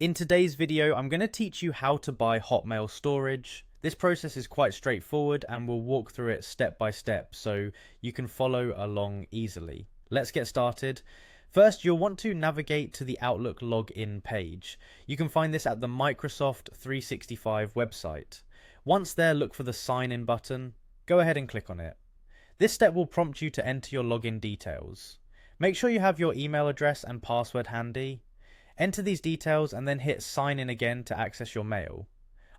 In today's video, I'm going to teach you how to buy Hotmail storage. This process is quite straightforward and we'll walk through it step by step so you can follow along easily. Let's get started. First, you'll want to navigate to the Outlook login page. You can find this at the Microsoft 365 website. Once there, look for the sign in button. Go ahead and click on it. This step will prompt you to enter your login details. Make sure you have your email address and password handy. Enter these details and then hit sign in again to access your mail.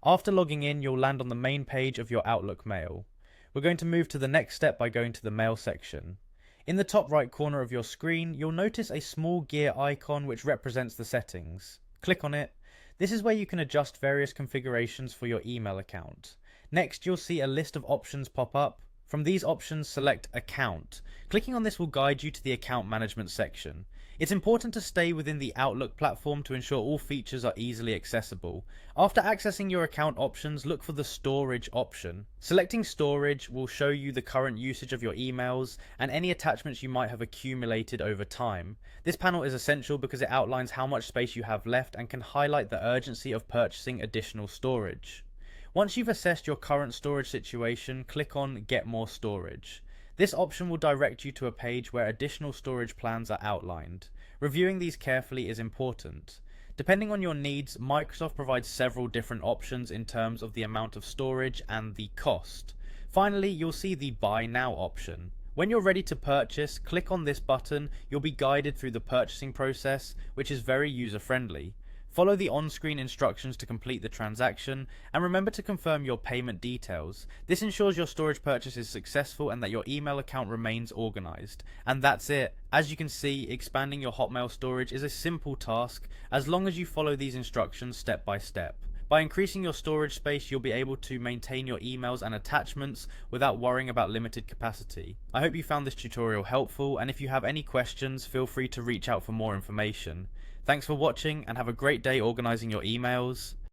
After logging in, you'll land on the main page of your Outlook mail. We're going to move to the next step by going to the mail section. In the top right corner of your screen, you'll notice a small gear icon which represents the settings. Click on it. This is where you can adjust various configurations for your email account. Next, you'll see a list of options pop up. From these options, select Account. Clicking on this will guide you to the account management section. It's important to stay within the Outlook platform to ensure all features are easily accessible. After accessing your account options, look for the Storage option. Selecting Storage will show you the current usage of your emails and any attachments you might have accumulated over time. This panel is essential because it outlines how much space you have left and can highlight the urgency of purchasing additional storage. Once you've assessed your current storage situation, click on Get More Storage. This option will direct you to a page where additional storage plans are outlined. Reviewing these carefully is important. Depending on your needs, Microsoft provides several different options in terms of the amount of storage and the cost. Finally, you'll see the Buy Now option. When you're ready to purchase, click on this button. You'll be guided through the purchasing process, which is very user-friendly. Follow the on-screen instructions to complete the transaction, and remember to confirm your payment details. This ensures your storage purchase is successful and that your email account remains organized. And that's it. As you can see, expanding your Hotmail storage is a simple task as long as you follow these instructions step by step. By increasing your storage space, you'll be able to maintain your emails and attachments without worrying about limited capacity. I hope you found this tutorial helpful, and if you have any questions, feel free to reach out for more information. Thanks for watching and have a great day organizing your emails.